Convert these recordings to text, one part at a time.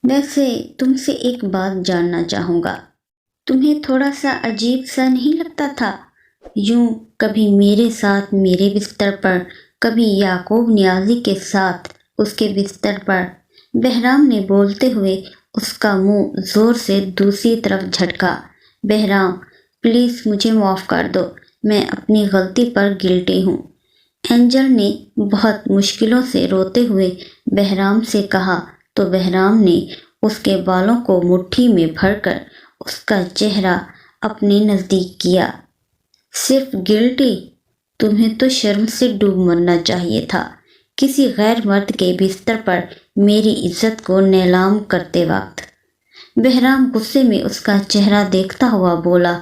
ویسے تم سے ایک بات جاننا چاہوں گا، تمہیں تھوڑا سا عجیب سا نہیں لگتا تھا یوں کبھی میرے ساتھ میرے بستر پر، کبھی یعقوب نیازی کے ساتھ اس کے بستر پر؟ بہرام نے بولتے ہوئے اس کا منہ زور سے دوسری طرف جھٹکا۔ بہرام، پلیز مجھے معاف کر دو، میں اپنی غلطی پر گلٹی ہوں۔ اینجل نے بہت مشکلوں سے روتے ہوئے بہرام سے کہا تو بہرام نے اس کے بالوں کو مٹھی میں بھر کر اس کا چہرہ اپنے نزدیک کیا۔ صرف گلٹی؟ تمہیں تو شرم سے ڈوب مرنا چاہیے تھا کسی غیر مرد کے بستر پر میری عزت کو نیلام کرتے وقت۔ بہرام غصے میں اس کا چہرہ دیکھتا ہوا بولا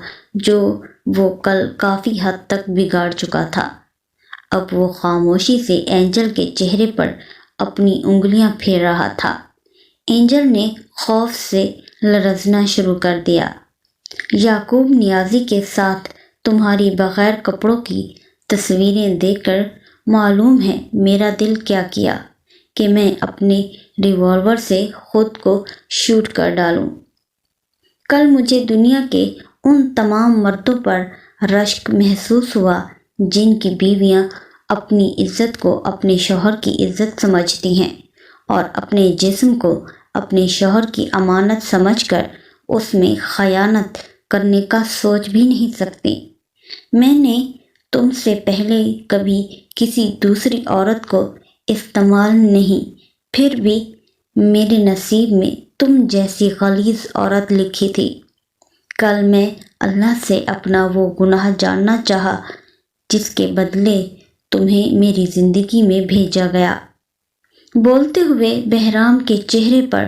جو وہ کل کافی حد تک بگاڑ چکا تھا۔ اب وہ خاموشی سے اینجل کے چہرے پر اپنی انگلیاں پھیر رہا تھا۔ اینجل نے خوف سے لرزنا شروع کر دیا۔ یعقوب نیازی کے ساتھ تمہاری بغیر کپڑوں کی تصویریں دیکھ کر معلوم ہے میرا دل کیا کیا کہ میں اپنے ریوالور سے خود کو شوٹ کر ڈالوں۔ کل مجھے دنیا کے ان تمام مردوں پر رشک محسوس ہوا جن کی بیویاں اپنی عزت کو اپنے شوہر کی عزت سمجھتی ہیں اور اپنے جسم کو اپنے شوہر کی امانت سمجھ کر اس میں خیانت کرنے کا سوچ بھی نہیں سکتی۔ میں نے تم سے پہلے کبھی کسی دوسری عورت کو استعمال نہیں، پھر بھی میرے نصیب میں تم جیسی غلیظ عورت لکھی تھی۔ کل میں اللہ سے اپنا وہ گناہ جاننا چاہا جس کے بدلے تمہیں میری زندگی میں بھیجا گیا۔ بولتے ہوئے بہرام کے چہرے پر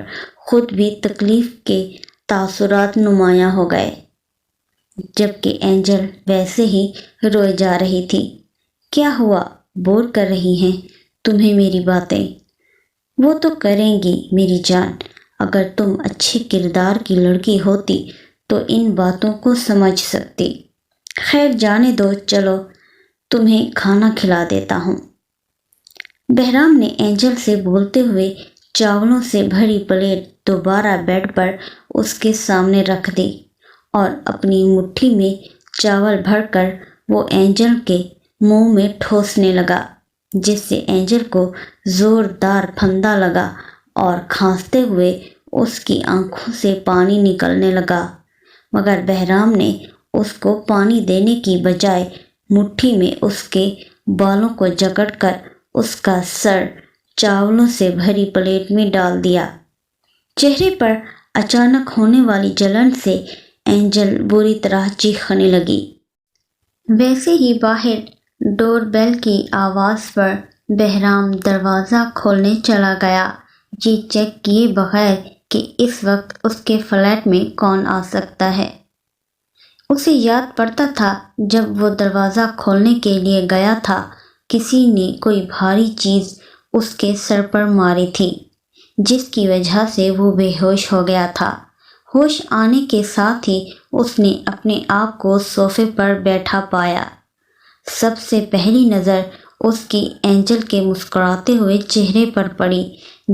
خود بھی تکلیف کے تاثرات نمایاں ہو گئے، جبکہ اینجل ویسے ہی روئے جا رہی تھی۔ کیا ہوا؟ بور کر رہی ہیں تمہیں میری باتیں؟ وہ تو کریں گی میری جان، اگر تم اچھے کردار کی لڑکی ہوتی تو ان باتوں کو سمجھ سکتی۔ خیر جانے دو، چلو تمہیں کھانا کھلا دیتا ہوں۔ بہرام نے اینجل سے بولتے ہوئے چاولوں سے بھری پلیٹ دوبارہ بیڈ پر اس کے سامنے رکھ دی اور اپنی مٹھی میں چاول بھر کر وہ اینجل کے منہ میں ٹھوسنے لگا، جس سے اینجل کو زوردار پھندا لگا اور کھانستے ہوئے اس کی آنکھوں سے پانی نکلنے لگا، مگر بہرام نے اس کو پانی دینے کی بجائے مٹھی میں اس کے بالوں کو جکڑ کر اس کا سر چاولوں سے بھری پلیٹ میں ڈال دیا۔ چہرے پر اچانک ہونے والی جلن سے اینجل بری طرح چیخنے لگی۔ ویسے ہی باہر ڈور بیل کی آواز پر بہرام دروازہ کھولنے چلا گیا، یہ چیک کیے بغیر کہ اس وقت اس کے فلیٹ میں کون آ سکتا ہے۔ اسے یاد پڑتا تھا جب وہ دروازہ کھولنے کے لیے گیا تھا کسی نے کوئی بھاری چیز اس کے سر پر ماری تھی، جس کی وجہ سے وہ بے ہوش ہو گیا تھا۔ ہوش آنے کے ساتھ ہی اس نے اپنے آپ کو صوفے پر بیٹھا پایا۔ سب سے پہلی نظر اس کی اینجل کے مسکراتے ہوئے چہرے پر پڑی،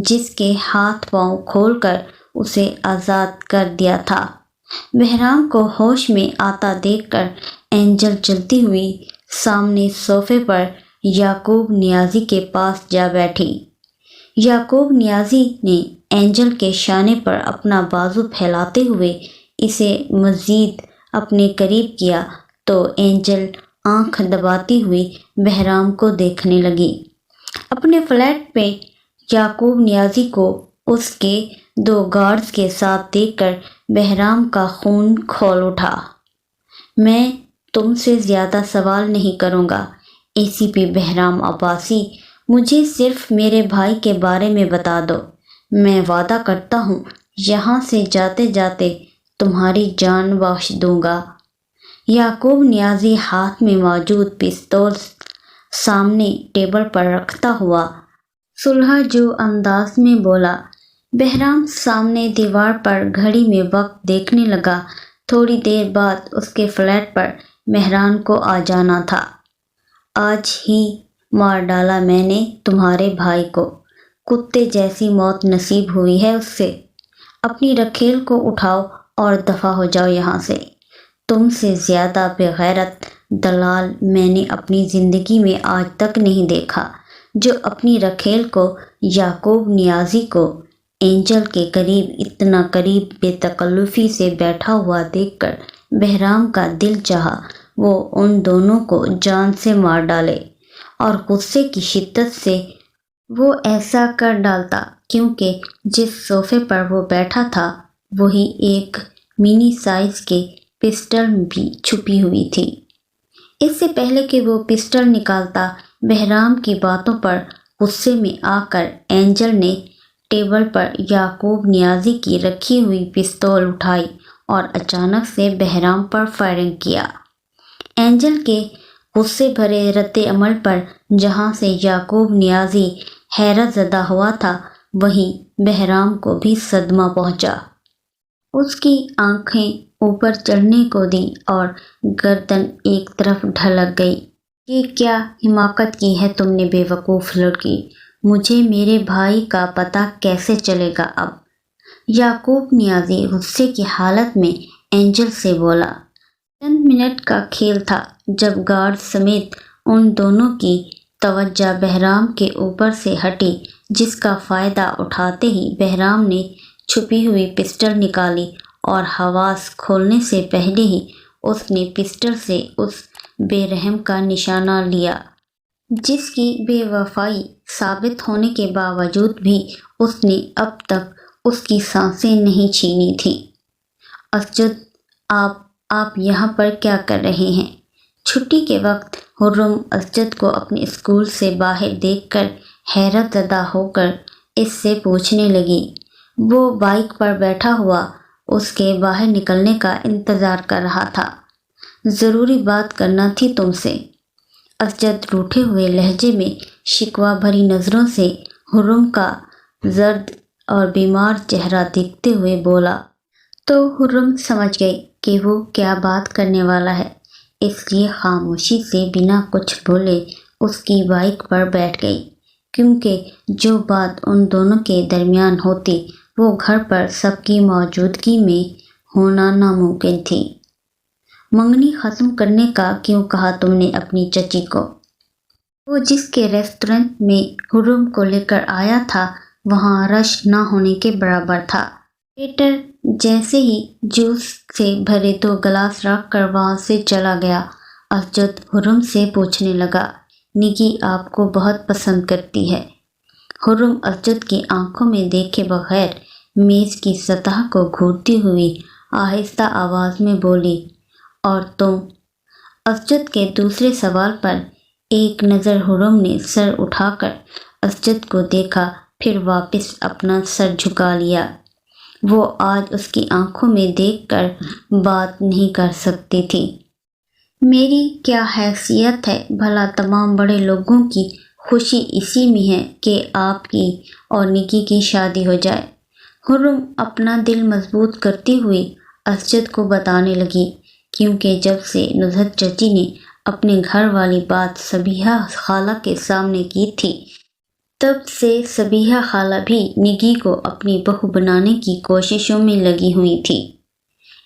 جس کے ہاتھ پاؤں کھول کر اسے آزاد کر دیا تھا۔ بہرام کو ہوش میں آتا دیکھ کر اینجل چلتی ہوئی سامنے صوفے پر یعقوب نیازی کے پاس جا بیٹھی۔ یعقوب نیازی نے اینجل کے شانے پر اپنا بازو پھیلاتے ہوئے اسے مزید اپنے قریب کیا تو اینجل آنکھ دباتی ہوئی بہرام کو دیکھنے لگی۔ اپنے فلیٹ میں یعقوب نیازی کو اس کے 2 گارڈز کے ساتھ دیکھ کر بہرام کا خون کھول اٹھا۔ میں تم سے زیادہ سوال نہیں کروں گا ACP بہرام عباسی، مجھے صرف میرے بھائی کے بارے میں بتا دو، میں وعدہ کرتا ہوں یہاں سے جاتے جاتے تمہاری جان بخش دوں گا۔ یعقوب نیازی ہاتھ میں موجود پستول سامنے ٹیبل پر رکھتا ہوا صلح جو انداز میں بولا۔ بہرام سامنے دیوار پر گھڑی میں وقت دیکھنے لگا۔ تھوڑی دیر بعد اس کے فلیٹ پر مہران کو آ جانا تھا۔ آج ہی مار ڈالا میں نے تمہارے بھائی کو، کتے جیسی موت نصیب ہوئی ہے اس سے۔ اپنی رکھیل کو اٹھاؤ اور دفع ہو جاؤ یہاں سے۔ تم سے زیادہ بغیرت دلال میں نے اپنی زندگی میں آج تک نہیں دیکھا، جو اپنی رکھیل کو، یعقوب نیازی کو، اینجل کے قریب، اتنا قریب، بے تکلفی سے بیٹھا ہوا دیکھ کر بہرام کا دل چاہا وہ ان دونوں کو جان سے مار ڈالے، اور غصے کی شدت سے وہ ایسا کر ڈالتا کیونکہ جس صوفے پر وہ بیٹھا تھا وہی ایک منی سائز کے پسٹل بھی چھپی ہوئی تھی۔ اس سے پہلے کہ وہ پسٹل نکالتا، بہرام کی باتوں پر غصے میں آ کر اینجل نے ٹیبل پر یعقوب نیازی کی رکھی ہوئی پستول اٹھائی اور اچانک سے بہرام پر فائرنگ کیا۔ اینجل کے غصے بھرے رد عمل پر جہاں سے یعقوب نیازی حیرت زدہ ہوا تھا، وہیں بہرام کو بھی صدمہ پہنچا۔ اس کی آنکھیں اوپر چڑھنے کو دی اور گردن ایک طرف ڈھلک گئی۔ یہ کیا حماقت کی ہے تم نے بے وقوف لڑکی؟ مجھے میرے بھائی کا پتہ کیسے چلے گا اب؟ یعقوب نیازی غصے کی حالت میں اینجل سے بولا۔ چند منٹ کا کھیل تھا جب گارڈ سمیت ان دونوں کی توجہ بہرام کے اوپر سے ہٹی، جس کا فائدہ اٹھاتے ہی بہرام نے چھپی ہوئی پسٹل نکالی اور حواس کھولنے سے پہلے ہی اس نے پسٹل سے اس بے رحم کا نشانہ لیا جس کی بے وفائی ثابت ہونے کے باوجود بھی اس نے اب تک اس کی سانسیں نہیں چھینی تھیں۔ اسجد، آپ یہاں پر کیا کر رہے ہیں؟ چھٹی کے وقت خرم اسجد کو اپنے اسکول سے باہر دیکھ کر حیرت زدہ ہو کر اس سے پوچھنے لگی۔ وہ بائیک پر بیٹھا ہوا اس کے باہر نکلنے کا انتظار کر رہا تھا۔ ضروری بات کرنا تھی تم سے، اسجد روٹھے ہوئے لہجے میں شکوہ بھری نظروں سے خرم کا زرد اور بیمار چہرہ دیکھتے ہوئے بولا۔ تو خرم سمجھ گئی کہ وہ کیا بات کرنے والا ہے، اس لیے خاموشی سے بنا کچھ بولے اس کی بائیک پر بیٹھ گئی، کیونکہ جو بات ان دونوں کے درمیان ہوتی وہ گھر پر سب کی موجودگی میں ہونا ناممکن تھی۔ منگنی ختم کرنے کا کیوں کہا تم نے اپنی چچی کو؟ وہ جس کے ریسٹورنٹ میں خرم کو لے کر آیا تھا وہاں رش نہ ہونے کے برابر تھا۔ ویٹر جیسے ہی جوس سے بھرے 2 گلاس رکھ کر وہاں سے چلا گیا، اسجد خرم سے پوچھنے لگا، نگی آپ کو بہت پسند کرتی ہے؟ خرم اسجد کی آنکھوں میں دیکھے بغیر میز کی سطح کو گھورتی ہوئی آہستہ آواز میں بولی، اور تم؟ اسجد کے دوسرے سوال پر ایک نظر خرم نے سر اٹھا کر اسجد کو دیکھا، پھر واپس اپنا سر جھکا لیا۔ وہ آج اس کی آنکھوں میں دیکھ کر بات نہیں کر سکتی تھی۔ میری کیا حیثیت ہے بھلا؟ تمام بڑے لوگوں کی خوشی اسی میں ہے کہ آپ کی اور نکی کی شادی ہو جائے۔ خرم اپنا دل مضبوط کرتی ہوئی اسجد کو بتانے لگی، کیونکہ جب سے نزہت چچی نے اپنے گھر والی بات صبیحہ خالہ کے سامنے کی تھی، تب سے صبیحہ خالہ بھی نگی کو اپنی بہو بنانے کی کوششوں میں لگی ہوئی تھی۔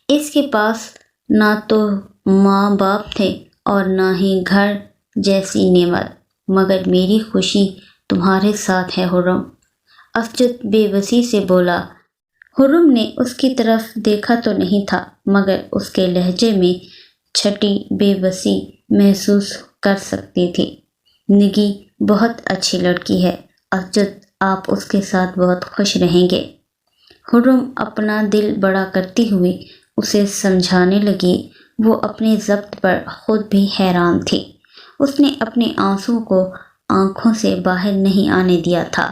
اس کے پاس نہ تو ماں باپ تھے اور نہ ہی گھر جیسی نعمت، مگر میری خوشی تمہارے ساتھ ہے خرم، اسجد بے بسی سے بولا۔ خرم نے اس کی طرف دیکھا تو نہیں تھا، مگر اس کے لہجے میں چھٹی بے بسی محسوس کر سکتی تھی۔ نگی بہت اچھی لڑکی ہے اسجد، آپ اس کے ساتھ بہت خوش رہیں گے۔ خرم اپنا دل بڑا کرتی ہوئی اسے سمجھانے لگی۔ وہ اپنے ضبط پر خود بھی حیران تھی۔ اس نے اپنے آنسوں کو آنکھوں سے باہر نہیں آنے دیا تھا،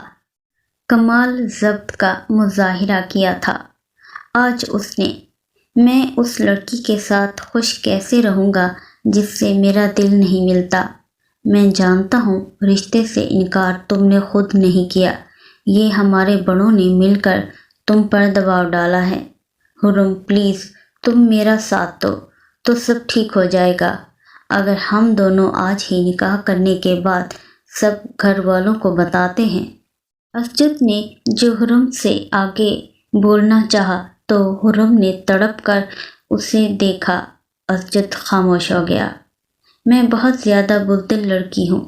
کمال ضبط کا مظاہرہ کیا تھا۔ آج اس نے، میں اس لڑکی کے ساتھ خوش کیسے رہوں گا جس سے میرا دل نہیں ملتا؟ میں جانتا ہوں رشتے سے انکار تم نے خود نہیں کیا، یہ ہمارے بڑوں نے مل کر تم پر دباؤ ڈالا ہے۔ خرم پلیز تم میرا ساتھ دو تو سب ٹھیک ہو جائے گا۔ اگر ہم دونوں آج ہی نکاح کرنے کے بعد سب گھر والوں کو بتاتے ہیں۔ اسجد نے جو خرم سے آگے بولنا چاہا تو خرم نے تڑپ کر اسے دیکھا۔ اسجد خاموش ہو گیا۔ میں بہت زیادہ بزدل لڑکی ہوں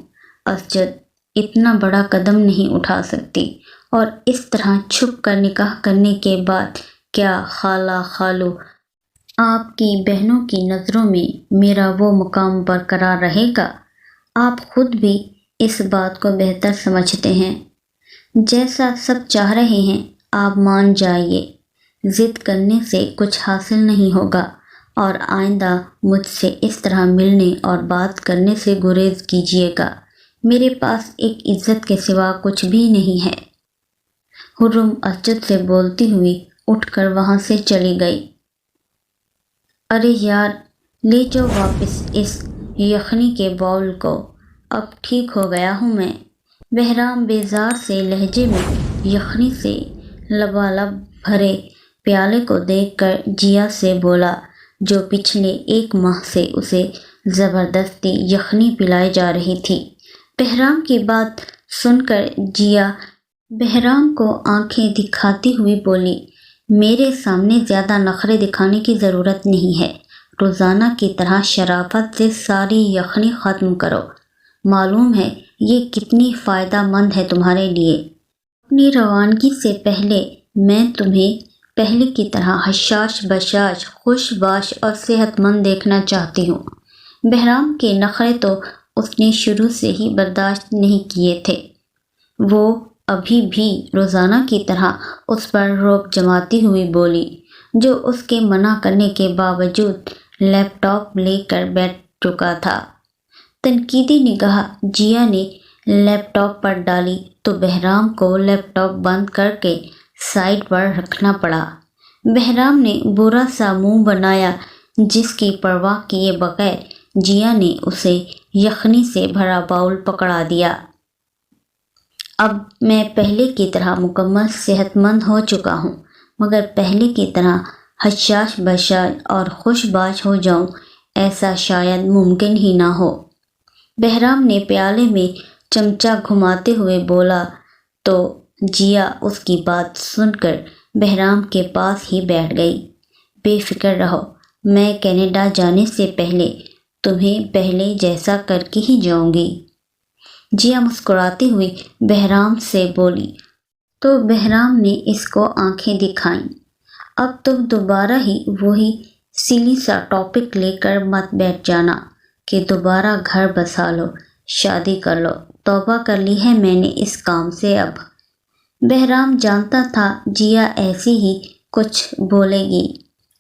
اسجد، اتنا بڑا قدم نہیں اٹھا سکتی، اور اس طرح چھپ کر نکاح کرنے کے بعد کیا خالہ خالو آپ کی بہنوں کی نظروں میں میرا وہ مقام برقرار رہے گا؟ آپ خود بھی اس بات کو بہتر سمجھتے ہیں۔ جیسا سب چاہ رہے ہیں آپ مان جائیے، ضد کرنے سے کچھ حاصل نہیں ہوگا، اور آئندہ مجھ سے اس طرح ملنے اور بات کرنے سے گریز کیجیے گا۔ میرے پاس ایک عزت کے سوا کچھ بھی نہیں ہے۔ خرم اسجد سے بولتی ہوئی اٹھ کر وہاں سے چلی گئی۔ ارے یار، لے جاؤ واپس اس یخنی کے باؤل کو، اب ٹھیک ہو گیا ہوں میں۔ بہرام بیزار سے لہجے میں یخنی سے لبالب بھرے پیالے کو دیکھ کر جیا سے بولا، جو پچھلے 1 ماہ سے اسے زبردستی یخنی پلائی جا رہی تھی۔ بہرام کی بات سن کر جیا بہرام کو آنکھیں دکھاتی ہوئی بولی، میرے سامنے زیادہ نخرے دکھانے کی ضرورت نہیں ہے۔ روزانہ کی طرح شرافت سے ساری یخنی ختم کرو۔ معلوم ہے یہ کتنی فائدہ مند ہے تمہارے لیے۔ اپنی روانگی سے پہلے میں تمہیں پہلے کی طرح حشاش بشاش، خوش باش اور صحت مند دیکھنا چاہتی ہوں۔ بہرام کے نخرے تو اس نے شروع سے ہی برداشت نہیں کیے تھے۔ وہ ابھی بھی روزانہ کی طرح اس پر روب جماتی ہوئی بولی، جو اس کے منع کرنے کے باوجود لیپ ٹاپ لے کر بیٹھ چکا تھا۔ تنقیدی نگاہ جیا نے لیپ ٹاپ پر ڈالی تو بہرام کو لیپ ٹاپ بند کر کے سائیڈ پر رکھنا پڑا۔ بہرام نے برا سا منہ بنایا، جس کی پرواہ کیے بغیر جیا نے اسے یخنی سے بھرا باؤل پکڑا دیا۔ اب میں پہلے کی طرح مکمل صحت مند ہو چکا ہوں، مگر پہلے کی طرح حشاش بشاش اور خوش باش ہو جاؤں، ایسا شاید ممکن ہی نہ ہو۔ بہرام نے پیالے میں چمچہ گھماتے ہوئے بولا تو جیا اس کی بات سن کر بہرام کے پاس ہی بیٹھ گئی۔ بے فکر رہو، میں کینیڈا جانے سے پہلے تمہیں پہلے جیسا کر کے ہی جاؤں گی۔ جیا مسکراتی ہوئی بہرام سے بولی تو بہرام نے اس کو آنکھیں دکھائیں، اب تم دوبارہ ہی وہی سلی سا ٹاپک لے کر مت بیٹھ جانا کہ دوبارہ گھر بسا لو، شادی کر لو۔ توبہ کر لی ہے میں نے اس کام سے اب۔ بہرام جانتا تھا جیا ایسی ہی کچھ بولے گی،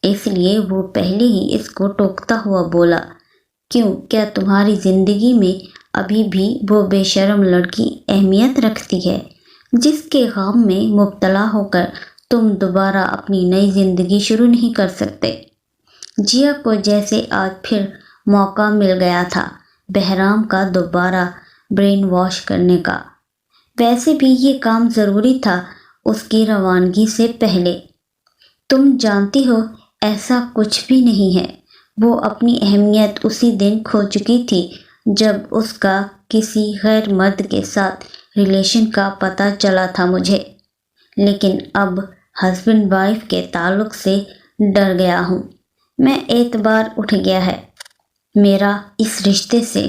اس لیے وہ پہلے ہی اس کو ٹوکتا ہوا بولا، کیوں، کیا تمہاری زندگی میں ابھی بھی وہ بے شرم لڑکی اہمیت رکھتی ہے، جس کے غم میں مبتلا ہو کر تم دوبارہ اپنی نئی زندگی شروع نہیں کر سکتے؟ جیا کو جیسے آج پھر موقع مل گیا تھا بہرام کا دوبارہ برین واش کرنے کا۔ ویسے بھی یہ کام ضروری تھا اس کی روانگی سے پہلے۔ تم جانتی ہو ایسا کچھ بھی نہیں ہے، وہ اپنی اہمیت اسی دن کھو چکی تھی جب اس کا کسی غیر مرد کے ساتھ ریلیشن کا پتہ چلا تھا مجھے، لیکن اب ہسبینڈ وائف کے تعلق سے ڈر گیا ہوں میں، اعتبار اٹھ گیا ہے میرا اس رشتے سے۔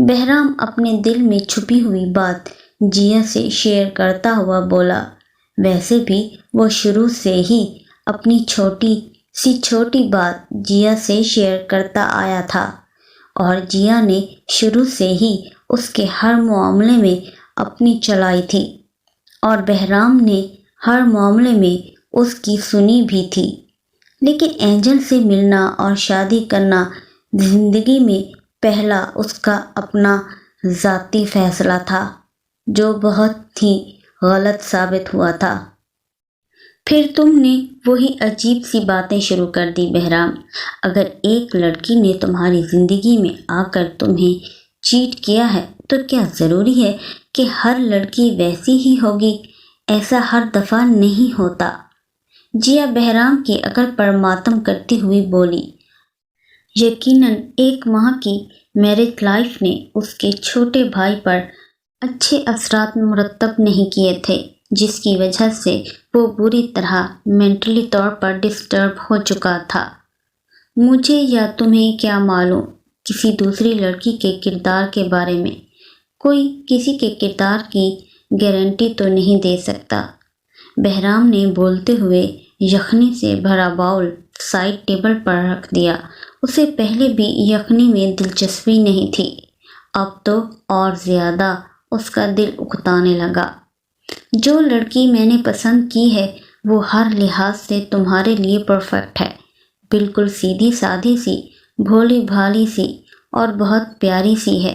بہرام اپنے دل میں چھپی ہوئی بات جیا سے شیئر کرتا ہوا بولا، ویسے بھی وہ شروع سے ہی اپنی چھوٹی بات جیا سے شیئر کرتا آیا تھا، اور جیا نے شروع سے ہی اس کے ہر معاملے میں اپنی چلائی تھی، اور بہرام نے ہر معاملے میں اس کی سنی بھی تھی۔ لیکن اینجل سے ملنا اور شادی کرنا زندگی میں پہلا اس کا اپنا ذاتی فیصلہ تھا، جو بہت ہی غلط ثابت ہوا تھا۔ پھر تم نے وہی عجیب سی باتیں شروع کر دی بہرام۔ اگر ایک لڑکی نے تمہاری زندگی میں آ کر تمہیں چیٹ کیا ہے تو کیا ضروری ہے کہ ہر لڑکی ویسی ہی ہوگی؟ ایسا ہر دفعہ نہیں ہوتا۔ جیا بہرام کی عقل پر ماتم کرتی ہوئی بولی، یقیناً 1 ماہ کی میرڈ لائف نے اس کے چھوٹے بھائی پر اچھے اثرات مرتب نہیں کیے تھے، جس کی وجہ سے وہ بری طرح مینٹلی طور پر ڈسٹرب ہو چکا تھا۔ مجھے یا تمہیں کیا معلوم کسی دوسری لڑکی کے کردار کے بارے میں؟ کوئی کسی کے کردار کی گارنٹی تو نہیں دے سکتا۔ بہرام نے بولتے ہوئے یخنی سے بھرا باؤل سائڈ ٹیبل پر رکھ دیا۔ اسے پہلے بھی یخنی میں دلچسپی نہیں تھی، اب تو اور زیادہ اس کا دل اکتانے لگا۔ جو لڑکی میں نے پسند کی ہے وہ ہر لحاظ سے تمہارے لیے پرفیکٹ ہے، بالکل سیدھی سادھی سی، بھولی بھالی سی اور بہت پیاری سی ہے۔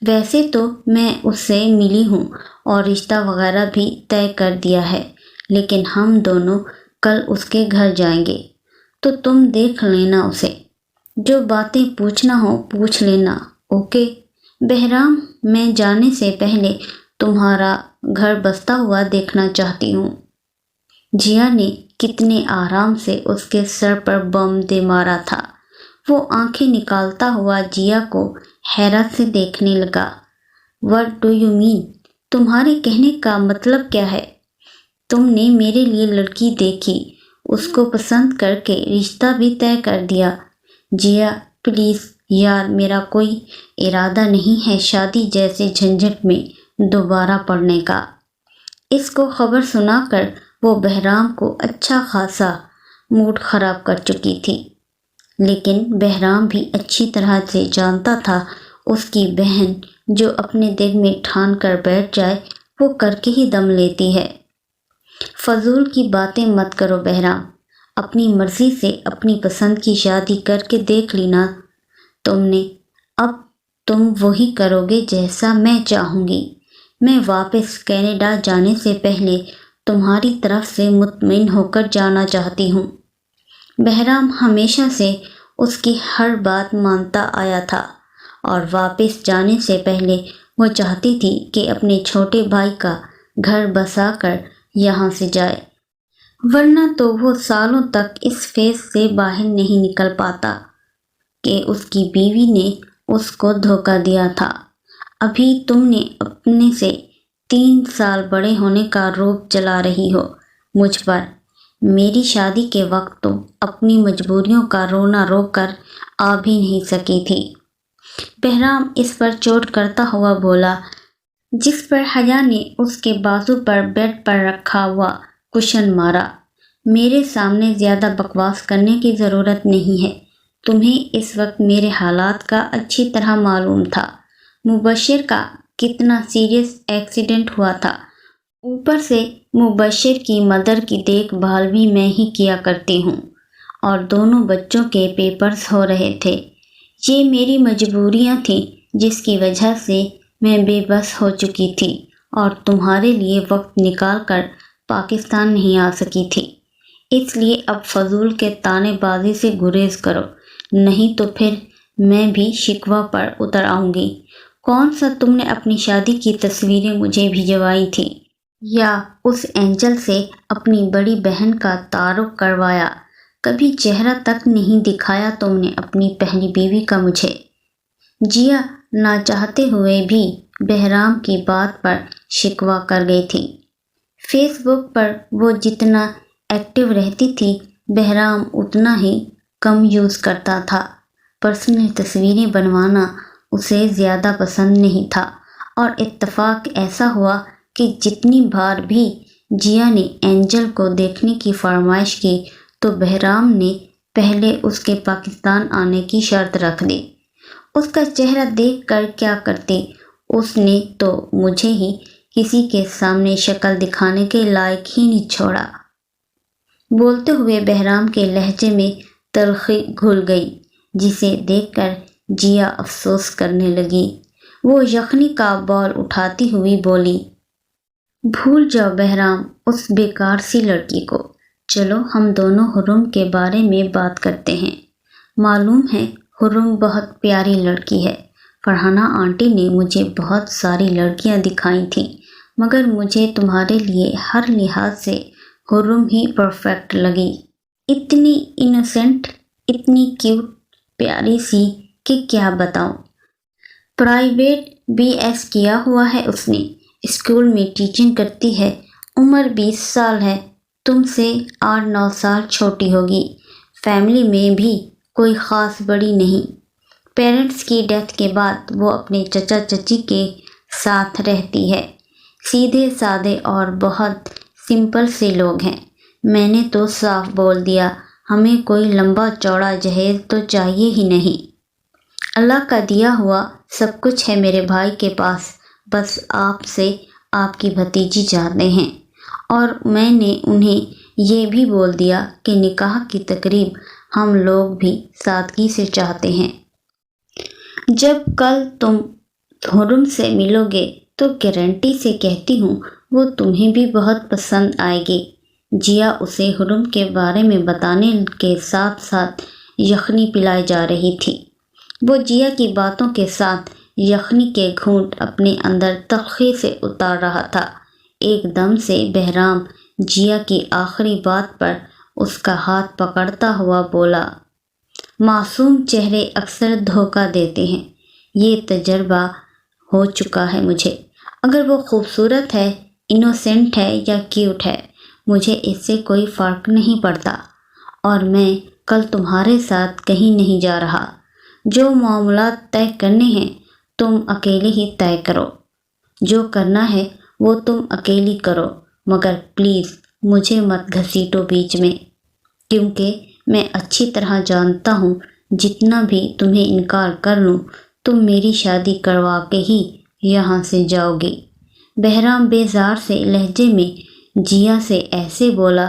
ویسے تو میں اس سے ملی ہوں اور رشتہ وغیرہ بھی طے کر دیا ہے، لیکن ہم دونوں کل اس کے گھر جائیں گے، تو تم دیکھ لینا اسے، جو باتیں پوچھنا ہو پوچھ لینا، اوکے؟ بہرام، میں جانے سے پہلے تمہارا گھر بستا ہوا دیکھنا چاہتی ہوں۔ جیا نے کتنے آرام سے اس کے سر پر بم دے مارا تھا۔ وہ آنکھیں نکالتا ہوا جیا کو حیرت سے دیکھنے لگا۔ What do you mean؟ تمہارے کہنے کا مطلب کیا ہے؟ تم نے میرے لیے لڑکی دیکھی، اس کو پسند کر کے رشتہ بھی طے کر دیا۔ جیا پلیز یار، میرا کوئی ارادہ نہیں ہے شادی جیسے جھنجھٹ میں دوبارہ پڑنے کا۔ اس کو خبر سنا کر وہ بہرام کو اچھا خاصا موڈ خراب کر چکی تھی، لیکن بہرام بھی اچھی طرح سے جانتا تھا اس کی بہن جو اپنے دل میں ٹھان کر بیٹھ جائے وہ کر کے ہی دم لیتی ہے۔ فضول کی باتیں مت کرو بہرام، اپنی مرضی سے اپنی پسند کی شادی کر کے دیکھ لینا تم نے، اب تم وہی کرو گے جیسا میں چاہوں گی۔ میں واپس کینیڈا جانے سے پہلے تمہاری طرف سے مطمئن ہو کر جانا چاہتی ہوں۔ بہرام ہمیشہ سے اس کی ہر بات مانتا آیا تھا اور واپس جانے سے پہلے وہ چاہتی تھی کہ اپنے چھوٹے بھائی کا گھر بسا کر یہاں سے جائے، ورنہ تو وہ سالوں تک اس فیز سے باہر نہیں نکل پاتا کہ اس کی بیوی نے اس کو دھوکہ دیا تھا۔ ابھی تم نے اپنے سے 3 سال بڑے ہونے کا روب چلا رہی ہو مجھ پر۔ میری شادی کے وقت تو اپنی مجبوریوں کا رونا روک کر آ بھی نہیں سکی تھی۔ بہرام اس پر چوٹ کرتا ہوا بولا، جس پر حیا نے اس کے بازو پر بیڈ پر رکھا ہوا کشن مارا۔ میرے سامنے زیادہ بکواس کرنے کی ضرورت نہیں ہے، تمہیں اس وقت میرے حالات کا اچھی طرح معلوم تھا۔ مبشر کا کتنا سیریس ایکسیڈنٹ ہوا تھا، اوپر سے مبشر کی مدر کی دیکھ بھال بھی میں ہی کیا کرتی ہوں، اور دونوں بچوں کے پیپرز ہو رہے تھے۔ یہ میری مجبوریاں تھیں جس کی وجہ سے میں بے بس ہو چکی تھی اور تمہارے لیے وقت نکال کر پاکستان نہیں آ سکی تھی۔ اس لیے اب فضول کے طعنے بازی سے گریز کرو، نہیں تو پھر میں بھی شکوہ پر اتر آؤں گی۔ کون سا تم نے اپنی شادی کی تصویریں مجھے بھجوائی تھی، یا اس اینجل سے اپنی بڑی بہن کا تعارف کروایا؟ کبھی چہرہ تک نہیں دکھایا تم نے اپنی پہلی بیوی کا مجھے۔ جیا نہ چاہتے ہوئے بھی بہرام کی بات پر شکوہ کر گئی تھی۔ فیس بک پر وہ جتنا ایکٹیو رہتی تھی بہرام اتنا ہی کم یوز کرتا تھا۔ پرسنل تصویریں بنوانا اسے زیادہ پسند نہیں تھا، اور اتفاق ایسا ہوا کہ جتنی بار بھی جیا نے اینجل کو دیکھنے کی فرمائش کی تو بہرام نے پہلے اس کے پاکستان آنے کی شرط رکھ دی۔ اس کا چہرہ دیکھ کر کیا کرتی، اس نے تو مجھے ہی کسی کے سامنے شکل دکھانے کے لائق ہی نہیں چھوڑا۔ بولتے ہوئے بہرام کے لہجے میں تلخی گھل گئی، جسے دیکھ کر جیا افسوس کرنے لگی۔ وہ یخنی کا باؤل اٹھاتی ہوئی بولی، بھول جاؤ بہرام اس بیکار سی لڑکی کو، چلو ہم دونوں حرم کے بارے میں بات کرتے ہیں۔ معلوم ہے حرم بہت پیاری لڑکی ہے، فرحانہ آنٹی نے مجھے بہت ساری لڑکیاں دکھائی تھیں، مگر مجھے تمہارے لیے ہر لحاظ سے حرم ہی پرفیکٹ لگی۔ اتنی انوسینٹ، اتنی کیوٹ، پیاری سی کہ کیا بتاؤں۔ پرائیویٹ BS کیا ہوا ہے اس نے، اسکول میں ٹیچنگ کرتی ہے عمر 20 سال ہے، تم سے 8-9 سال چھوٹی ہوگی، فیملی میں بھی کوئی خاص بڑی نہیں۔ پیرنٹس کی ڈیتھ کے بعد وہ اپنے چچا چچی کے ساتھ رہتی ہے۔ سیدھے سادے اور بہت سمپل سے لوگ ہیں۔ میں نے تو صاف بول دیا، ہمیں کوئی لمبا چوڑا جہیز تو چاہیے ہی نہیں۔ اللہ کا دیا ہوا سب کچھ ہے میرے بھائی کے پاس، بس آپ سے آپ کی بھتیجی چاہتے ہیں۔ اور میں نے انہیں یہ بھی بول دیا کہ نکاح کی تقریب ہم لوگ بھی سادگی سے چاہتے ہیں۔ جب کل تم حرم سے ملو گے تو گارنٹی سے کہتی ہوں وہ تمہیں بھی بہت پسند آئے گی۔ جیا اسے حرم کے بارے میں بتانے کے ساتھ ساتھ یخنی پلائی جا رہی تھی۔ وہ جیا کی باتوں کے ساتھ یخنی کے گھونٹ اپنے اندر تلخی سے اتار رہا تھا۔ ایک دم سے بہرام جیا کی آخری بات پر اس کا ہاتھ پکڑتا ہوا بولا، معصوم چہرے اکثر دھوکہ دیتے ہیں، یہ تجربہ ہو چکا ہے مجھے۔ اگر وہ خوبصورت ہے، انوسینٹ ہے یا کیوٹ ہے، مجھے اس سے کوئی فرق نہیں پڑتا، اور میں کل تمہارے ساتھ کہیں نہیں جا رہا۔ جو معاملات طے کرنے ہیں تم اکیلے ہی طے کرو، جو کرنا ہے وہ تم اکیلی کرو، مگر پلیز مجھے مت گھسیٹو بیچ میں، کیونکہ میں اچھی طرح جانتا ہوں جتنا بھی تمہیں انکار کر لوں تم میری شادی کروا کے ہی یہاں سے جاؤ گی۔ بہرام بیزار سے لہجے میں جیا سے ایسے بولا،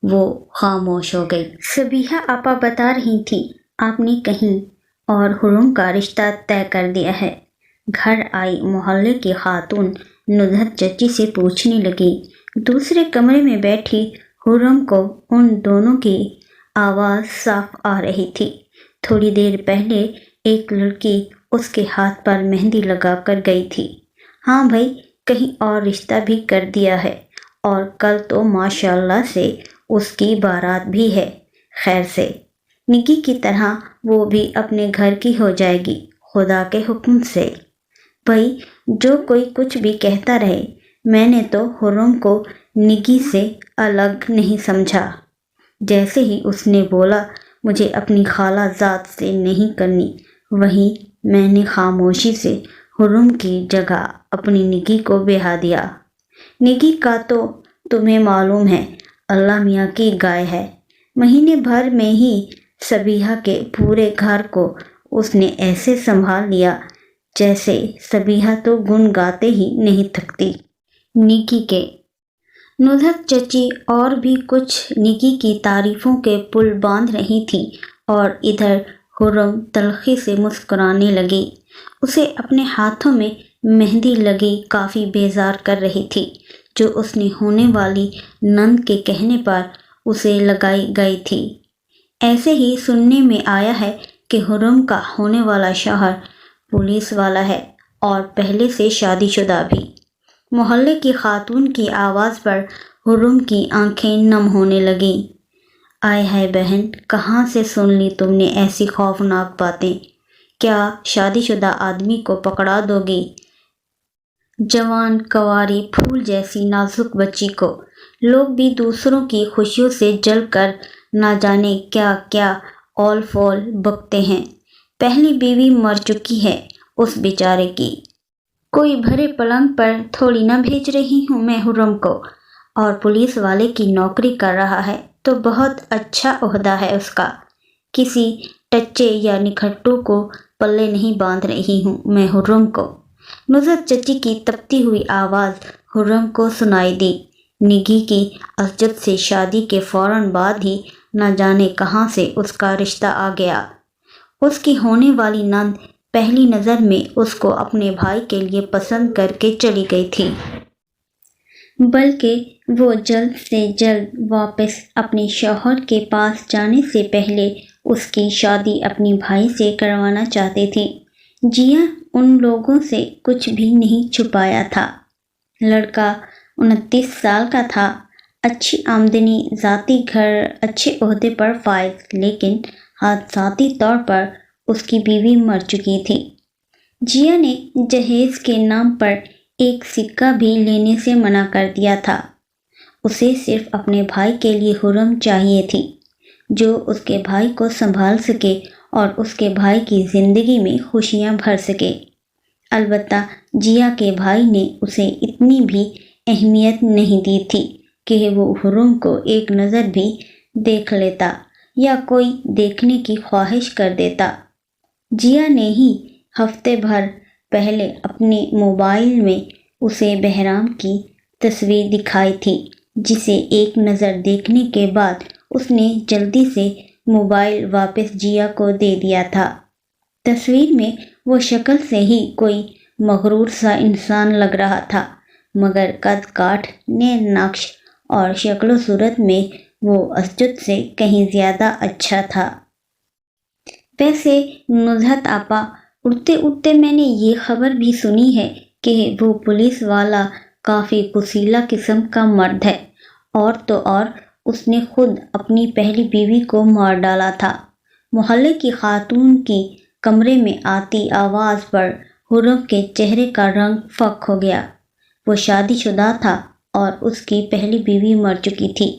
وہ خاموش ہو گئی۔ صبیحہ آپا بتا رہی تھی آپ نے کہیں اور حرم کا رشتہ طے کر دیا ہے۔ گھر آئی محلے کی خاتون ندھت چچی سے پوچھنے لگی۔ دوسرے کمرے میں بیٹھی حرم کو ان دونوں کی آواز صاف آ رہی تھی۔ تھوڑی دیر پہلے ایک لڑکی اس کے ہاتھ پر مہندی لگا کر گئی تھی۔ ہاں بھائی، کہیں اور رشتہ بھی کر دیا ہے، اور کل تو ماشاءاللہ سے اس کی بارات بھی ہے، خیر سے۔ نکی کی طرح وہ بھی اپنے گھر کی ہو جائے گی، خدا کے حکم سے۔ بھائی جو کوئی کچھ بھی کہتا رہے، میں نے تو حرم کو نگی سے الگ نہیں سمجھا۔ جیسے ہی اس نے بولا مجھے اپنی خالہ ذات سے نہیں کرنی، وہیں میں نے خاموشی سے حرم کی جگہ اپنی نگی کو بہا دیا۔ نگی کا تو تمہیں معلوم ہے اللہ میاں کی گائے ہے۔ مہینے بھر میں ہی صبیحہ کے پورے گھر کو اس نے ایسے سنبھال لیا جیسے صبیحہ تو گن گاتے ہی نہیں تھکتی۔ نکی کے ندھت چچی اور بھی کچھ نکی کی تعریفوں کے پل باندھ رہی تھی، اور ادھر حرم تلخی سے مسکرانے لگی۔ اسے اپنے ہاتھوں میں مہندی لگی کافی بیزار کر رہی تھی، جو اس نے ہونے والی نند کے کہنے پر اسے لگائی گئی تھی۔ ایسے ہی سننے میں آیا ہے کہ حرم کا ہونے والا شوہر پولیس والا ہے، اور پہلے سے شادی شدہ بھی۔ محلے کی خاتون کی آواز پر حرم کی آنکھیں نم ہونے لگیں۔ آئے ہائے بہن، کہاں سے سن لی تم نے ایسی خوفناک باتیں؟ کیا شادی شدہ آدمی کو پکڑا دو گی؟ جوان کنواری پھول جیسی نازک بچی کو لوگ بھی دوسروں کی خوشیوں سے جل کر نہ جانے کیا کیا اول فول بکتے ہیں۔ پہلی بیوی مر چکی ہے اس بیچارے کی، کوئی بھرے پلنگ پر تھوڑی نہ بھیج رہی ہوں میں حرم کو، اور پولیس والے کی نوکری کر رہا ہے تو بہت اچھا عہدہ ہے اس کا، کسی ٹچے یا نکھٹو کو پلے نہیں باندھ رہی ہوں میں حرم کو۔ نظرت چچی کی تپتی ہوئی آواز حرم کو سنائی دی۔ نگی کی اسجد سے شادی کے فوراً بعد ہی نہ جانے کہاں سے اس کا رشتہ آ گیا۔ اس کی ہونے والی نند پہلی نظر میں اس کو اپنے بھائی کے لیے پسند کر کے چلی گئی تھی، بلکہ وہ جلد سے جلد واپس اپنے شوہر کے پاس جانے سے پہلے اس کی شادی اپنے بھائی سے کروانا چاہتے تھے۔ جیا ان لوگوں سے کچھ بھی نہیں چھپایا تھا۔ لڑکا 29 سال کا تھا، اچھی آمدنی، ذاتی گھر، اچھے عہدے پر فائز، لیکن حادثاتی طور پر اس کی بیوی مر چکی تھی۔ جیا نے جہیز کے نام پر ایک سکہ بھی لینے سے منع کر دیا تھا۔ اسے صرف اپنے بھائی کے لیے حرم چاہیے تھی جو اس کے بھائی کو سنبھال سکے اور اس کے بھائی کی زندگی میں خوشیاں بھر سکے۔ البتہ جیا کے بھائی نے اسے اتنی بھی اہمیت نہیں دی تھی کہ وہ حرم کو ایک نظر بھی دیکھ لیتا یا کوئی دیکھنے کی خواہش کر دیتا۔ جیا نے ہی ہفتے بھر پہلے اپنے موبائل میں اسے بہرام کی تصویر دکھائی تھی، جسے ایک نظر دیکھنے کے بعد اس نے جلدی سے موبائل واپس جیا کو دے دیا تھا۔ تصویر میں وہ شکل سے ہی کوئی مغرور سا انسان لگ رہا تھا، مگر قد کاٹ، نیر نقش اور شکل و صورت میں وہ اسجد سے کہیں زیادہ اچھا تھا۔ ویسے نزہت آپا، اڑتے اڑتے میں نے یہ خبر بھی سنی ہے کہ وہ پولیس والا کافی کسیلا قسم کا مرد ہے، اور تو اور اس نے خود اپنی پہلی بیوی کو مار ڈالا تھا۔ محلے کی خاتون کی کمرے میں آتی آواز پر حرم کے چہرے کا رنگ فک ہو گیا۔ وہ شادی شدہ تھا اور اس کی پہلی بیوی مر چکی تھی۔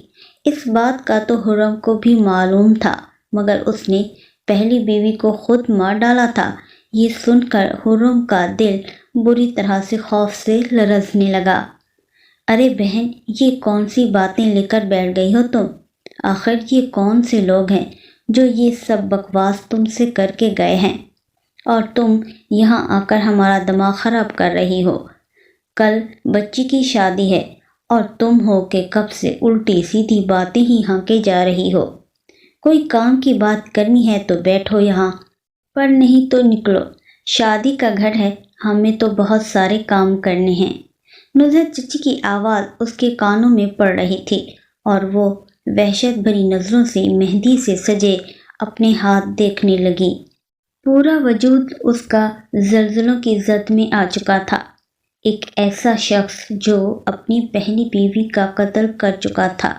اس بات کا تو حرم کو بھی معلوم تھا، مگر اس نے پہلی بیوی کو خود مار ڈالا تھا۔ یہ سن کر حرم کا دل بری طرح سے خوف سے لرزنے لگا۔ ارے بہن، یہ کون سی باتیں لے کر بیٹھ گئی ہو تم؟ آخر یہ کون سے لوگ ہیں جو یہ سب بکواس تم سے کر کے گئے ہیں، اور تم یہاں آ کر ہمارا دماغ خراب کر رہی ہو؟ کل بچی کی شادی ہے اور تم ہو کہ کب سے الٹی سیدھی باتیں ہی ہانکے جا رہی ہو۔ کوئی کام کی بات کرنی ہے تو بیٹھو یہاں، پر نہیں تو نکلو۔ شادی کا گھر ہے، ہمیں تو بہت سارے کام کرنے ہیں۔ نزہت چچی کی آواز اس کے کانوں میں پڑ رہی تھی اور وہ وحشت بھری نظروں سے مہندی سے سجے اپنے ہاتھ دیکھنے لگی۔ پورا وجود اس کا زلزلوں کی زد میں آ چکا تھا۔ ایک ایسا شخص جو اپنی پہلی بیوی کا قتل کر چکا تھا،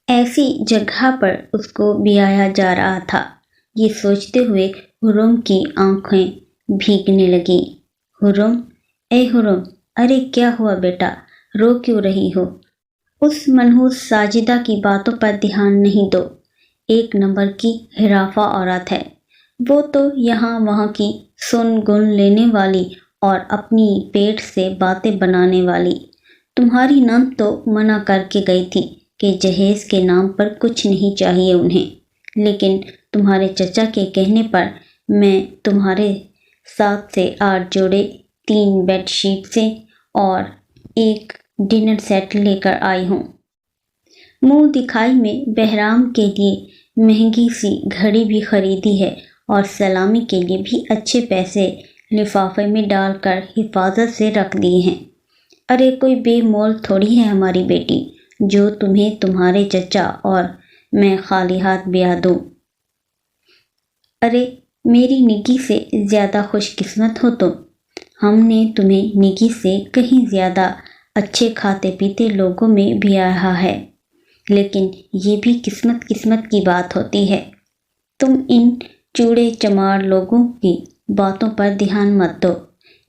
ایسی جگہ پر اس کو بیایا جا رہا تھا۔ یہ سوچتے ہوئے حرم کی آنکھیں بھیگنے لگیں۔ حرم، اے حرم، ارے کیا ہوا بیٹا، رو کیوں رہی ہو؟ اس منحوس ساجدہ کی باتوں پر دھیان نہیں دو، ایک نمبر کی ہرافہ عورت ہے وہ تو، یہاں وہاں کی سن گن لینے والی اور اپنی پیٹ سے باتیں بنانے والی۔ تمہاری نند تو منع کر کے گئی تھی کہ جہیز کے نام پر کچھ نہیں چاہیے انہیں، لیکن تمہارے چچا کے کہنے پر میں تمہارے 7 سے 8 جوڑے، 3 بیڈ شیٹسیں اور ایک ڈنر سیٹ لے کر آئی ہوں۔ منہ دکھائی میں بہرام کے لیے مہنگی سی گھڑی بھی خریدی ہے اور سلامی کے لیے بھی اچھے پیسے لفافے میں ڈال کر حفاظت سے رکھ دیے ہیں۔ ارے کوئی بے مول تھوڑی ہے ہماری بیٹی جو تمہیں تمہارے چچا اور میں خالی ہاتھ بیاہ دوں۔ ارے میری نگی سے زیادہ خوش قسمت ہو تم، ہم نے تمہیں نگی سے کہیں زیادہ اچھے کھاتے پیتے لوگوں میں بیاہا ہے، لیکن یہ بھی قسمت کی بات ہوتی ہے۔ تم ان چوڑے چمار لوگوں کی باتوں پر دھیان مت دو،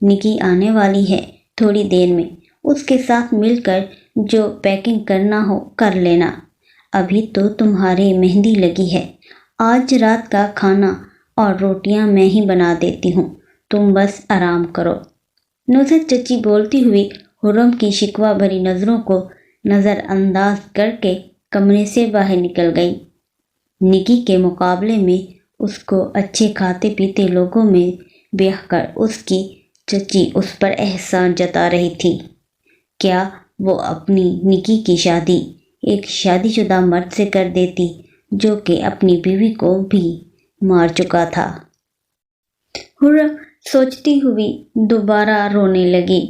نگی آنے والی ہے تھوڑی دیر میں، اس کے ساتھ مل کر جو پیکنگ کرنا ہو کر لینا۔ ابھی تو تمہارے مہندی لگی ہے، آج رات کا کھانا اور روٹیاں میں ہی بنا دیتی ہوں، تم بس آرام کرو۔ نزہت چچی بولتی ہوئی حرم کی شکوہ بھری نظروں کو نظر انداز کر کے کمرے سے باہر نکل گئی۔ نگی کے مقابلے میں اس کو اچھے کھاتے پیتے لوگوں میں بیاہ کر اس کی چچی اس پر احسان جتا رہی تھی۔ کیا وہ اپنی نگی کی شادی ایک شادی شدہ مرد سے کر دیتی جو کہ اپنی بیوی کو بھی مار چکا تھا؟ حرم سوچتی ہوئی دوبارہ رونے لگی۔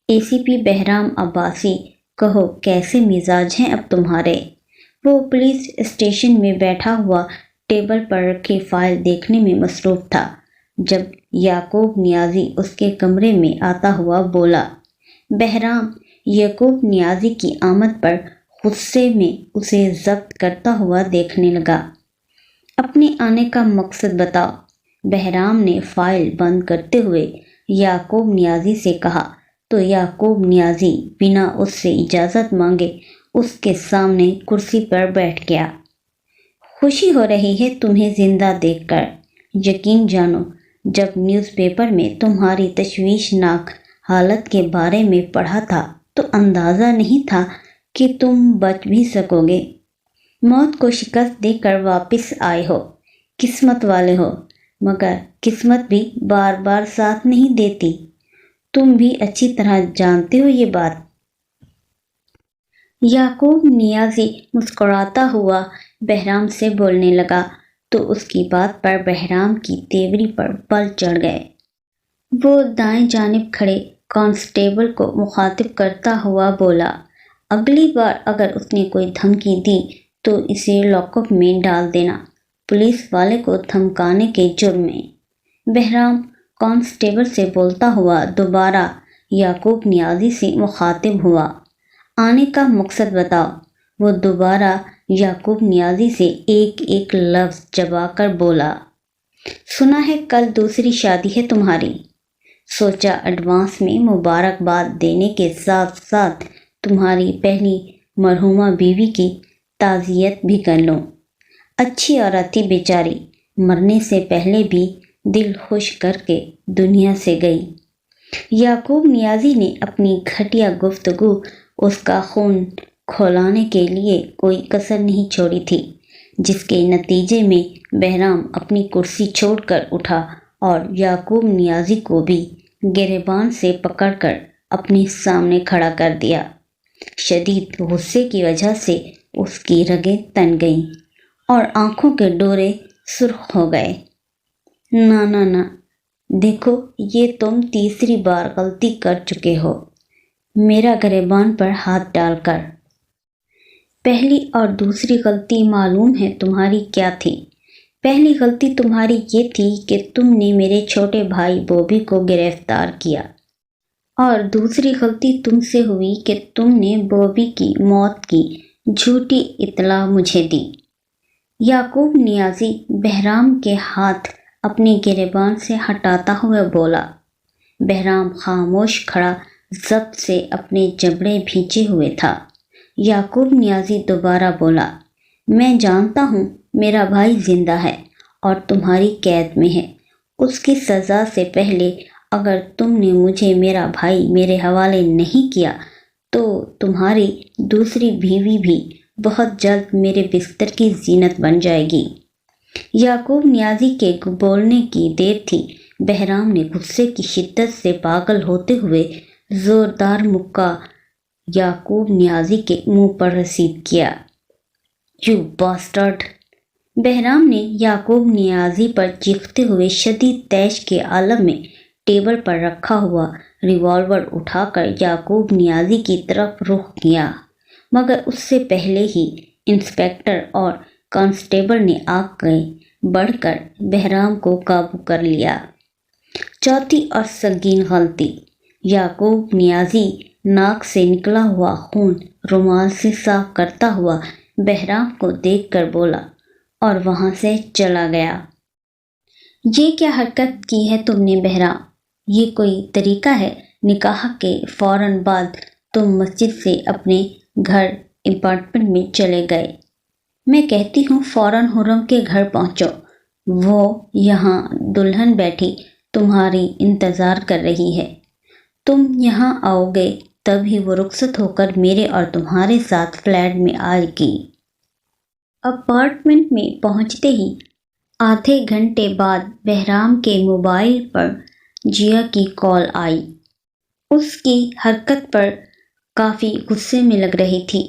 اے سی پی بہرام عباسی، کہو کیسے مزاج ہیں اب تمہارے؟ وہ پولیس اسٹیشن میں بیٹھا ہوا ٹیبل پر رکھی فائل دیکھنے میں مصروف تھا جب یعقوب نیازی اس کے کمرے میں آتا ہوا بولا۔ بہرام یعقوب نیازی کی آمد پر غصے میں اسے ضبط کرتا ہوا دیکھنے لگا۔ اپنے آنے کا مقصد بتاؤ۔ بہرام نے فائل بند کرتے ہوئے یعقوب نیازی سے کہا۔ تو یعقوب نیازی بنا اس سے اجازت مانگے اس کے سامنے کرسی پر بیٹھ گیا۔ خوشی ہو رہی ہے تمہیں زندہ دیکھ کر۔ یقین جانو، جب نیوز پیپر میں تمہاری تشویشناک حالت کے بارے میں پڑھا تھا تو اندازہ نہیں تھا کہ تم بچ بھی سکو گے۔ موت کو شکست دے کر واپس آئے ہو، قسمت والے ہو، مگر قسمت بھی بار بار ساتھ نہیں دیتی۔ تم بھی اچھی طرح جانتے ہو یہ بات۔ یعقوب نیازی مسکراتا ہوا بہرام سے بولنے لگا تو اس کی بات پر بہرام کی تیوری پر بل چڑھ گئے۔ وہ دائیں جانب کھڑے کانسٹیبل کو مخاطب کرتا ہوا بولا، اگلی بار اگر اس نے کوئی دھمکی دی تو اسے لاک اپ میں ڈال دینا، پولیس والے کو دھمکانے کے جرم میں۔ بہرام کانسٹیبل سے بولتا ہوا دوبارہ یعقوب نیازی سے مخاطب ہوا، آنے کا مقصد بتاؤ۔ وہ دوبارہ یعقوب نیازی سے ایک ایک لفظ چبا کر بولا، سنا ہے کل دوسری شادی ہے تمہاری، سوچا ایڈوانس میں مبارکباد دینے کے ساتھ ساتھ تمہاری پہلی مرحومہ بیوی کی تعزیت بھی کر لوں۔ اچھی عورت تھی بیچاری، مرنے سے پہلے بھی دل خوش کر کے دنیا سے گئی۔ یعقوب نیازی نے اپنی گھٹیا گفتگو اس کا خون کھولانے کے لیے کوئی کسر نہیں چھوڑی تھی، جس کے نتیجے میں بہرام اپنی کرسی چھوڑ کر اٹھا اور یعقوب نیازی کو بھی گریبان سے پکڑ کر اپنے سامنے کھڑا کر دیا۔ شدید غصے کی وجہ سے اس کی رگیں تن گئیں اور آنکھوں کے ڈورے سرخ ہو گئے۔ نہ نہ نہ، دیکھو یہ تم تیسری بار غلطی کر چکے ہو میرا گریبان پر ہاتھ ڈال کر۔ پہلی اور دوسری غلطی معلوم ہے تمہاری کیا تھی؟ پہلی غلطی تمہاری یہ تھی کہ تم نے میرے چھوٹے بھائی بوبی کو گرفتار کیا، اور دوسری غلطی تم سے ہوئی کہ تم نے بوبی کی موت کی جھوٹی اطلاع مجھے دی۔ یعقوب نیازی بہرام کے ہاتھ اپنے گریبان سے ہٹاتا ہوا بولا۔ بہرام خاموش کھڑا ضبط سے اپنے جبڑے بھینچے ہوئے تھا۔ یعقوب نیازی دوبارہ بولا، میں جانتا ہوں میرا بھائی زندہ ہے اور تمہاری قید میں ہے۔ اس کی سزا سے پہلے اگر تم نے مجھے میرا بھائی میرے حوالے نہیں کیا تو تمہاری دوسری بیوی بھی بہت جلد میرے بستر کی زینت بن جائے گی۔ یعقوب نیازی کے بولنے کی دیر تھی، بہرام نے غصے کی شدت سے پاگل ہوتے ہوئے زوردار مکہ یعقوب نیازی کے منہ پر رسید کیا۔ You bastard! بہرام نے یعقوب نیازی پر چیختے ہوئے شدید طیش کے عالم میں ٹیبل پر رکھا ہوا ریوالور اٹھا کر یعقوب نیازی کی طرف رخ کیا، مگر اس سے پہلے ہی انسپکٹر اور کانسٹیبل نے آگے بڑھ کر بہرام کو قابو کر لیا۔ چوتھی اور سنگین غلطی، یعقوب نیازی ناک سے نکلا ہوا خون رومال سے صاف کرتا ہوا بہرام کو دیکھ کر بولا اور وہاں سے چلا گیا۔ یہ کیا حرکت کی ہے تم نے بہرام؟ یہ کوئی طریقہ ہے؟ نکاح کے فوراً بعد تم مسجد سے اپنے گھر اپارٹمنٹ میں چلے گئے۔ میں کہتی ہوں فوراً حرم کے گھر پہنچو، وہ یہاں دلہن بیٹھی تمہاری انتظار کر رہی ہے۔ تم یہاں آؤ گے تب ہی وہ رخصت ہو کر میرے اور تمہارے ساتھ فلیٹ میں آئے گی۔ اپارٹمنٹ میں پہنچتے ہی آدھے گھنٹے بعد بہرام کے موبائل پر جیا کی کال آئی۔ اس کی حرکت پر کافی غصے میں لگ رہی تھی۔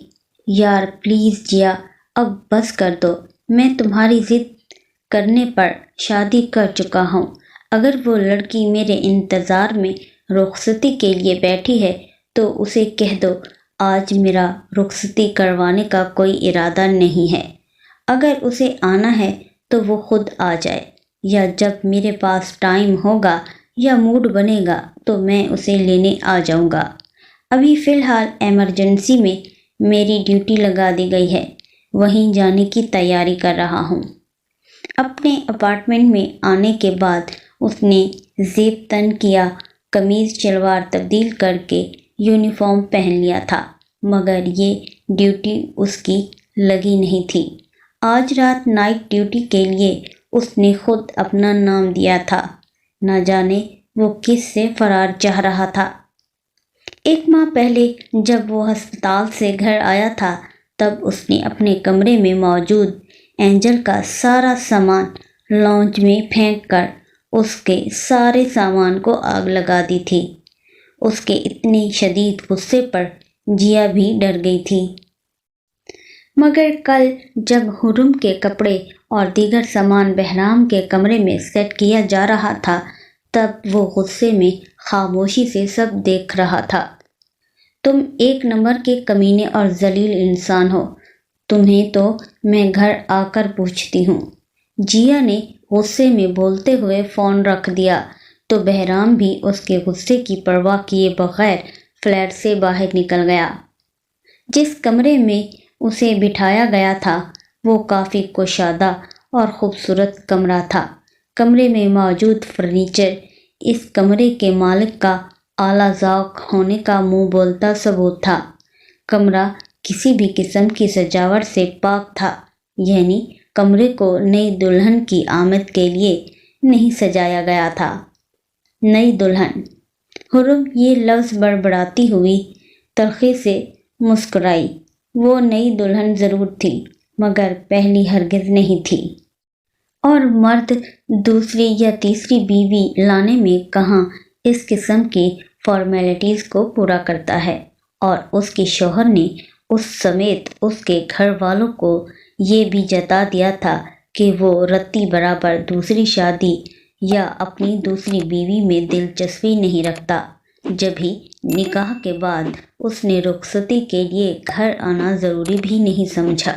یار پلیز جیا، اب بس کر دو، میں تمہاری ضد کرنے پر شادی کر چکا ہوں۔ اگر وہ لڑکی میرے انتظار میں رخصتی کے لیے بیٹھی ہے تو اسے کہہ دو آج میرا رخصتی کروانے کا کوئی ارادہ نہیں ہے۔ اگر اسے آنا ہے تو وہ خود آ جائے، یا جب میرے پاس ٹائم ہوگا یا موڈ بنے گا تو میں اسے لینے آ جاؤں گا۔ ابھی فی الحال ایمرجنسی میں میری ڈیوٹی لگا دی گئی ہے، وہیں جانے کی تیاری کر رہا ہوں۔ اپنے اپارٹمنٹ میں آنے کے بعد اس نے زیب تن کیا قمیض شلوار تبدیل کر کے یونیفارم پہن لیا تھا، مگر یہ ڈیوٹی اس کی لگی نہیں تھی۔ آج رات نائٹ ڈیوٹی کے لیے اس نے خود اپنا نام دیا تھا۔ نہ جانے وہ کس سے فرار چاہ رہا تھا۔ 1 ماہ پہلے جب وہ ہسپتال سے گھر آیا تھا، تب اس نے اپنے کمرے میں موجود اینجل کا سارا سامان لاؤنج میں پھینک کر اس کے سارے سامان کو آگ لگا دی تھی۔ اس کے اتنے شدید غصے پر جیا بھی ڈر گئی تھی۔ مگر کل جب حرم کے کپڑے اور دیگر سامان بہرام کے کمرے میں سیٹ کیا جا رہا تھا، تب وہ غصے میں خاموشی سے سب دیکھ رہا تھا۔ تم 1 نمبر کے کمینے اور ذلیل انسان ہو، تمہیں تو میں گھر آ کر پوچھتی ہوں۔ جیا نے غصے میں بولتے ہوئے فون رکھ دیا تو بہرام بھی اس کے غصے کی پرواہ کیے بغیر فلیٹ سے باہر نکل گیا۔ جس کمرے میں اسے بٹھایا گیا تھا وہ کافی کشادہ اور خوبصورت کمرہ تھا۔ کمرے میں موجود فرنیچر اس کمرے کے مالک کا اعلیٰ ذوق ہونے کا منہ بولتا ثبوت تھا۔ کمرہ کسی بھی قسم کی سجاوٹ سے پاک تھا، یعنی کمرے کو نئی دلہن کی آمد کے لیے نہیں سجایا گیا تھا۔ نئی دلہن، حرم یہ لفظ بڑبڑاتی ہوئی تلخی سے مسکرائی۔ وہ نئی دلہن ضرور تھی، مگر پہلی ہرگز نہیں تھی۔ اور مرد دوسری یا تیسری بیوی لانے میں کہاں اس قسم کی فارمیلٹیز کو پورا کرتا ہے۔ اور اس کے شوہر نے اس سمیت اس کے گھر والوں کو یہ بھی جتا دیا تھا کہ وہ رتی برابر دوسری شادی یا اپنی دوسری بیوی میں دلچسپی نہیں رکھتا۔ جبھی نکاح کے بعد اس نے رخصتی کے لیے گھر آنا ضروری بھی نہیں سمجھا۔